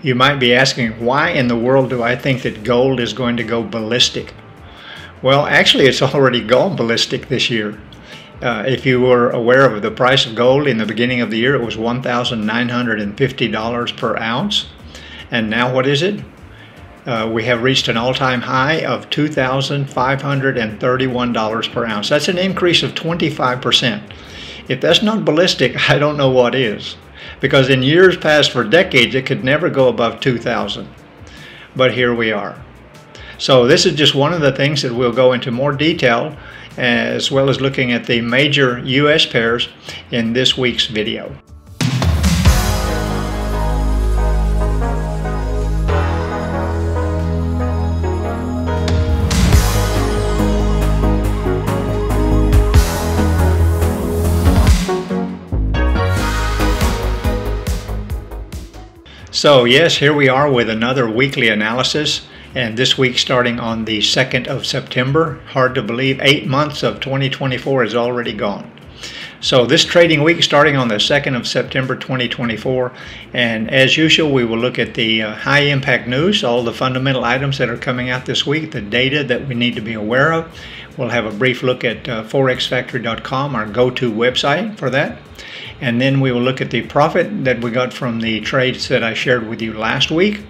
You might be asking, why in the world do I think that gold is going to go ballistic? Well, actually, it's already gone ballistic this year. If you were aware of the price of gold in the beginning of the year, it was $1,950 per ounce. And now what is it? We have reached an all-time high of $2,531 per ounce. That's an increase of 25%. If that's not ballistic, I don't know what is. Because in years past, for decades, it could never go above 2,000. But here we are. So this is just one of the things that we'll go into more detail, as well as looking at the major U.S. pairs in this week's video. So yes, here we are with another weekly analysis, and this week starting on the 2nd of September. Hard to believe, 8 months of 2024 is already gone. So this trading week starting on the 2nd of September 2024, and as usual we will look at the high impact news, all the fundamental items that are coming out this week, the data that we need to be aware of. We'll have a brief look at forexfactory.com, our go-to website for that. And then we will look at the profit that we got from the trades that I shared with you last week.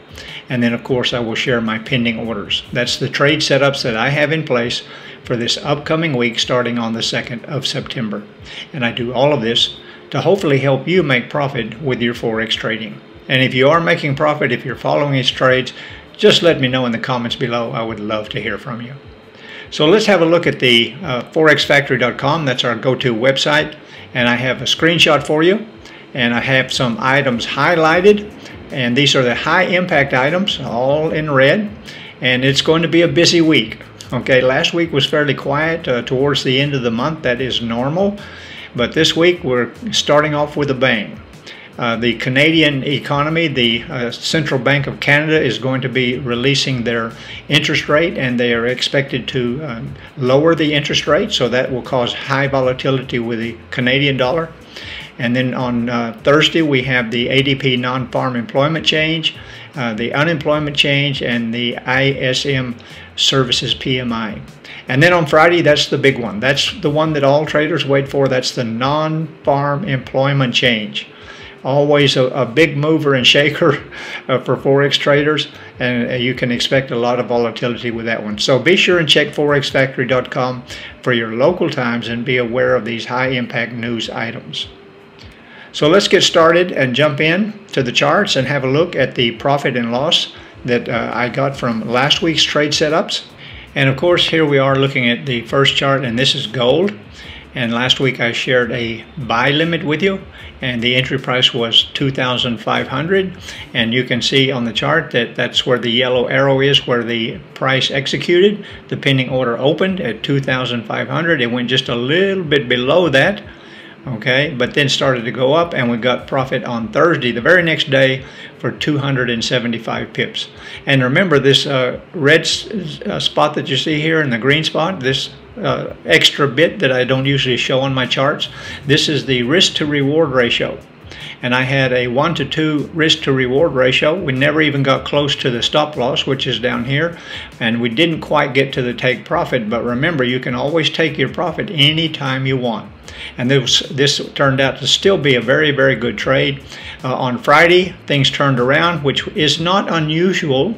And then of course I will share my pending orders. That's the trade setups that I have in place for this upcoming week starting on the 2nd of September. And I do all of this to hopefully help you make profit with your Forex trading. And if you are making profit, if you're following these trades, just let me know in the comments below. I would love to hear from you. So let's have a look at the forexfactory.com. That's our go-to website. And I have a screenshot for you, and I have some items highlighted, and these are the high impact items, all in red, and it's going to be a busy week. Okay, last week was fairly quiet towards the end of the month. That is normal, but this week we're starting off with a bang. The Canadian economy, the Central Bank of Canada is going to be releasing their interest rate, and they are expected to lower the interest rate, so that will cause high volatility with the Canadian dollar. And then on Thursday we have the ADP non-farm employment change, the unemployment change, and the ISM services PMI. And then on Friday, that's the big one. That's the one that all traders wait for. That's the non-farm employment change. Always a big mover and shaker for Forex traders, and you can expect a lot of volatility with that one. So be sure and check forexfactory.com for your local times and be aware of these high impact news items. So let's get started and jump in to the charts and have a look at the profit and loss that I got from last week's trade setups. And of course, here we are looking at the first chart, and this is gold. And last week I shared a buy limit with you, and the entry price was 2,500, and you can see on the chart that that's where the yellow arrow is, where the price executed. The pending order opened at 2,500. It went just a little bit below that, okay, but then started to go up, and we got profit on Thursday, the very next day, for 275 pips. And remember, this red spot that you see here and the green spot, this extra bit that I don't usually show on my charts, this is the risk to reward ratio. And I had a 1 to 2 risk to reward ratio. We never even got close to the stop loss, which is down here, and we didn't quite get to the take profit. But remember, you can always take your profit anytime you want. And this turned out to still be a very, very good trade. On Friday, things turned around, which is not unusual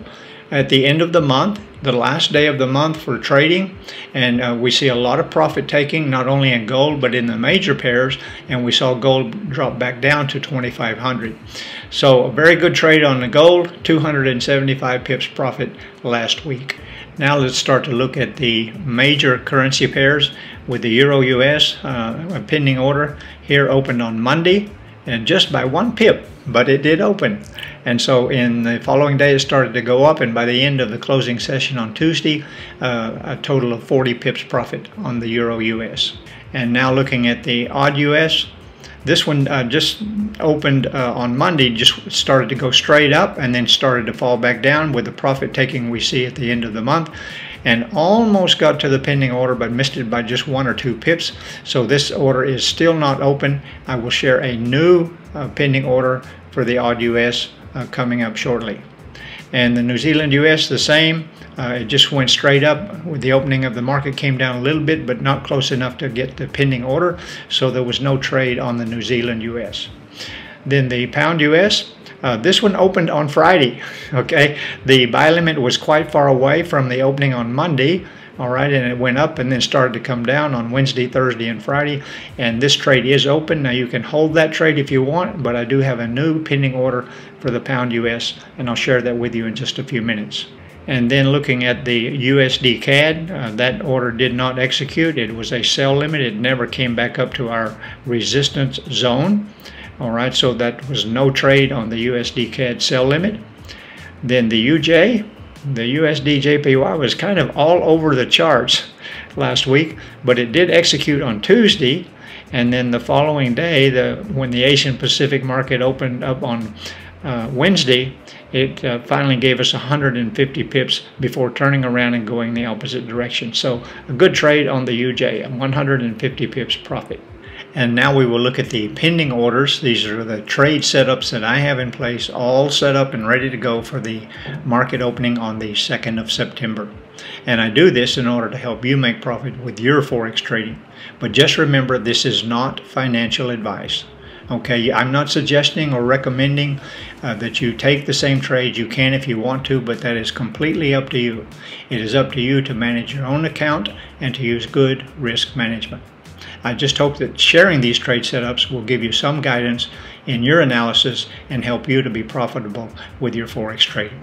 at the end of the month, the last day of the month for trading, and we see a lot of profit taking, not only in gold but in the major pairs, and we saw gold drop back down to 2,500. So a very good trade on the gold, 275 pips profit last week. Now let's start to look at the major currency pairs with the Euro US. A pending order here opened on Monday, and just by 1 pip, but it did open. And so in the following day it started to go up, and by the end of the closing session on Tuesday, a total of 40 pips profit on the Euro US. And now looking at the odd US, this one just opened on Monday, just started to go straight up and then started to fall back down with the profit taking we see at the end of the month, and almost got to the pending order but missed it by just 1 or 2 pips. So this order is still not open. I will share a new pending order for the odd US coming up shortly. And the New Zealand US, the same. It just went straight up with the opening of the market, came down a little bit, but not close enough to get the pending order, so there was no trade on the New Zealand US. Then the pound US, this one opened on Friday. Okay, the buy limit was quite far away from the opening on Monday. All right, and it went up and then started to come down on Wednesday, Thursday, and Friday. And this trade is open. Now you can hold that trade if you want, but I do have a new pending order for the pound US, and I'll share that with you in just a few minutes. And then looking at the USD CAD, that order did not execute. It was a sell limit. It never came back up to our resistance zone. All right, so that was no trade on the USD CAD sell limit. Then the UJ, the USD JPY was kind of all over the charts last week, but it did execute on Tuesday, and then the following day, when the Asian Pacific market opened up on Wednesday, it finally gave us 150 pips before turning around and going the opposite direction. So a good trade on the UJ, 150 pips profit. And now we will look at the pending orders. These are the trade setups that I have in place, all set up and ready to go for the market opening on the 2nd of September. And I do this in order to help you make profit with your Forex trading. But just remember, this is not financial advice. Okay, I'm not suggesting or recommending that you take the same trade. You can if you want to, but that is completely up to you. It is up to you to manage your own account and to use good risk management. I just hope that sharing these trade setups will give you some guidance in your analysis and help you to be profitable with your Forex trading.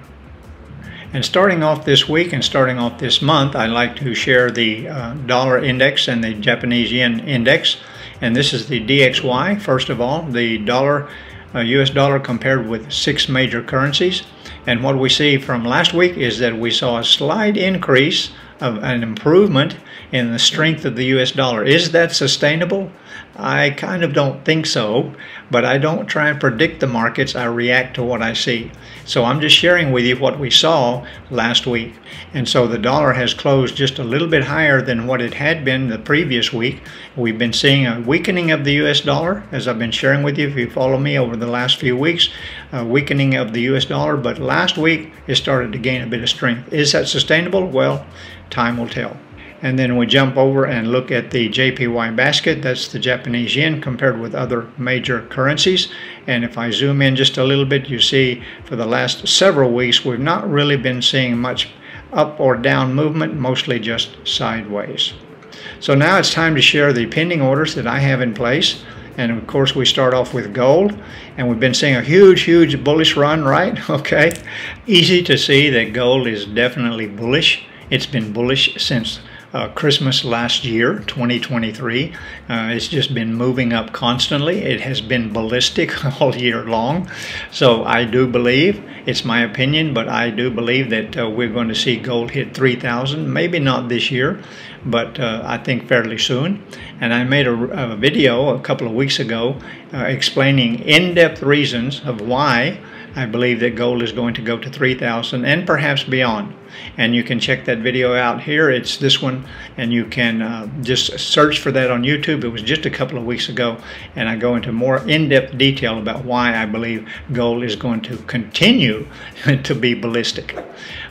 And starting off this week and starting off this month, I'd like to share the dollar index and the Japanese yen index. And this is the DXY, first of all, the dollar, US dollar compared with 6 major currencies. And what we see from last week is that we saw a slight increase of an improvement in the strength of the US dollar. Is that sustainable? I kind of don't think so, but I don't try and predict the markets. I react to what I see. So I'm just sharing with you what we saw last week. And so the dollar has closed just a little bit higher than what it had been the previous week. We've been seeing a weakening of the US dollar, as I've been sharing with you if you follow me over the last few weeks, a weakening of the US dollar, but last week it started to gain a bit of strength. Is that sustainable? Well, time will tell. And then we jump over and look at the JPY basket. That's the Japanese yen compared with other major currencies. And if I zoom in just a little bit, you see for the last several weeks we've not really been seeing much up or down movement, mostly just sideways. So now it's time to share the pending orders that I have in place. And of course we start off with gold, and we've been seeing a huge bullish run, right? Okay, easy to see that gold is definitely bullish. It's been bullish since Christmas last year, 2023. It's just been moving up constantly. It has been ballistic all year long. So I do believe, it's my opinion, but I do believe that we're going to see gold hit 3,000, maybe not this year, but I think fairly soon. And I made a video a couple of weeks ago explaining in-depth reasons of why I believe that gold is going to go to 3,000 and perhaps beyond. And you can check that video out here. It's this one, and you can just search for that on YouTube. It was just a couple of weeks ago, and I go into more in-depth detail about why I believe gold is going to continue to be ballistic.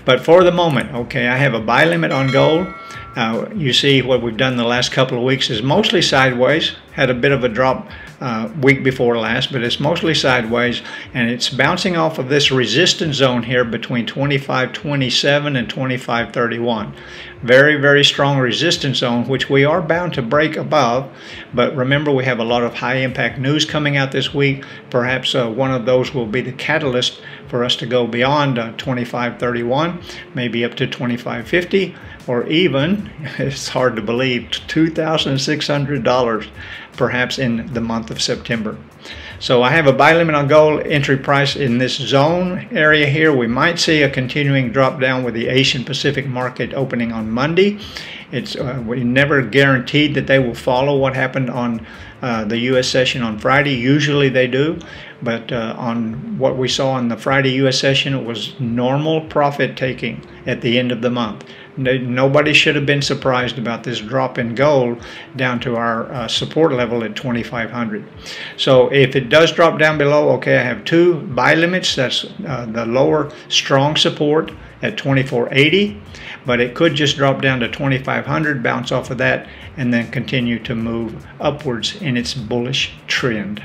But for the moment, okay, I have a buy limit on gold. You see what we've done the last couple of weeks is mostly sideways. Had a bit of a drop week before last, but it's mostly sideways, and it's bouncing off of this resistance zone here between 25.27 and 25.31. Very strong resistance zone, which we are bound to break above. But remember, we have a lot of high impact news coming out this week. Perhaps one of those will be the catalyst for us to go beyond 25.31, maybe up to 25.50, or even, it's hard to believe, $2,600 perhaps in the month of September. So I have a buy limit on gold, entry price in this zone area here. We might see a continuing drop down with the Asian Pacific market opening on Monday. It's we never guaranteed that they will follow what happened on the U.S. session on Friday. Usually they do, but on what we saw on the Friday U.S. session, it was normal profit taking at the end of the month. Nobody should have been surprised about this drop in gold down to our support level at 2,500. So if it does drop down below, okay, I have two buy limits. That's the lower strong support at 2480, but it could just drop down to 2,500, bounce off of that, and then continue to move upwards in its bullish trend.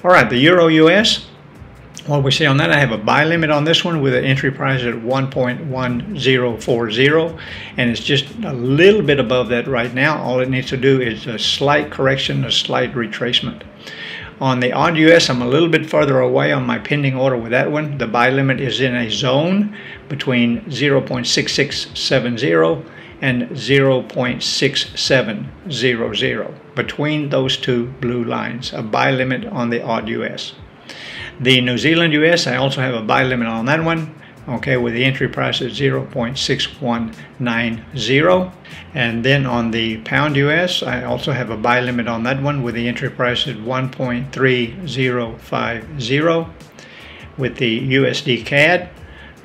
All right, the Euro US, what we see on that, I have a buy limit on this one with an entry price at 1.1040, and it's just a little bit above that right now. All it needs to do is a slight correction, a slight retracement. On the odd US, I'm a little bit further away on my pending order with that one. The buy limit is in a zone between 0.6670 and 0.6700, between those two blue lines, a buy limit on the odd US. The New Zealand US, I also have a buy limit on that one, okay, with the entry price at 0.6190. And then on the pound US, I also have a buy limit on that one with the entry price at 1.3050. With the USD CAD,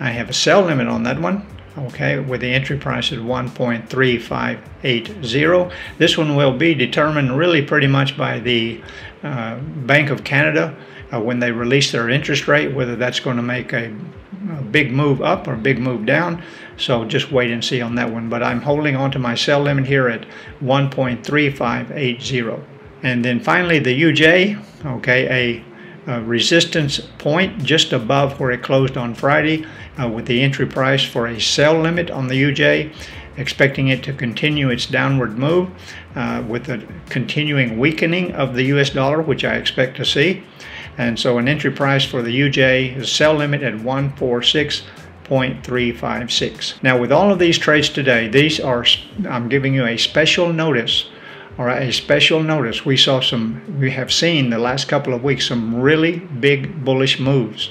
I have a sell limit on that one, okay, with the entry price at 1.3580. This one will be determined really pretty much by the Bank of Canada when they release their interest rate, whether that's going to make a big move up or a big move down. So just wait and see on that one. But I'm holding on to my sell limit here at 1.3580. And then finally the UJ, okay, a resistance point just above where it closed on Friday with the entry price for a sell limit on the UJ, expecting it to continue its downward move with a continuing weakening of the US dollar, which I expect to see. And so an entry price for the UJ is sell limit at 146.356. Now with all of these trades today, these are, I'm giving you a special notice, all right, a special notice. We have seen the last couple of weeks some really big bullish moves.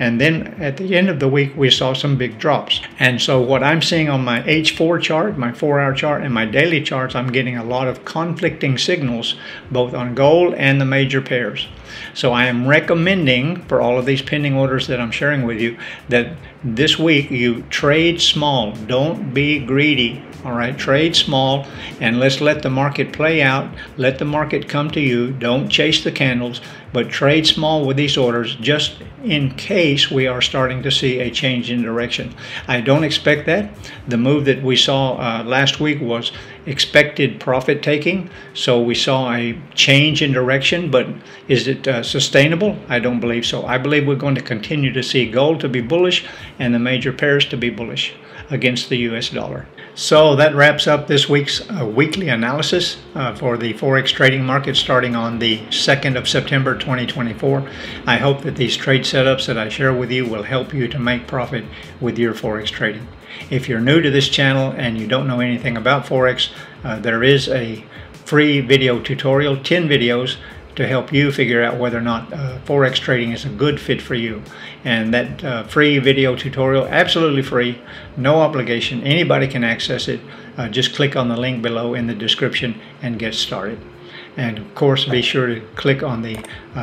And then at the end of the week, we saw some big drops. And so what I'm seeing on my H4 chart, my 4-hour chart, and my daily charts, I'm getting a lot of conflicting signals, both on gold and the major pairs. So I am recommending for all of these pending orders that I'm sharing with you that this week you trade small. Don't be greedy. All right, trade small and let's let the market play out. Let the market come to you. Don't chase the candles, but trade small with these orders just in case we are starting to see a change in direction. I don't expect that. The move that we saw last week was expected profit taking, so we saw a change in direction, but is it sustainable? I don't believe so. I believe we're going to continue to see gold to be bullish and the major pairs to be bullish against the US dollar. So that wraps up this week's weekly analysis for the Forex trading market starting on the 2nd of September 2024. I hope that these trade setups that I share with you will help you to make profit with your Forex trading. If you're new to this channel and you don't know anything about Forex, there is a free video tutorial, 10 videos, to help you figure out whether or not Forex trading is a good fit for you. And that free video tutorial, absolutely free, no obligation, anybody can access it. Just click on the link below in the description and get started. And of course, be sure to click on the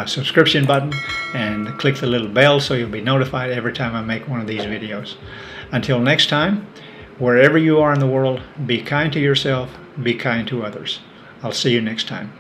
subscription button and click the little bell so you'll be notified every time I make one of these videos. Until next time, wherever you are in the world, be kind to yourself, be kind to others. I'll see you next time.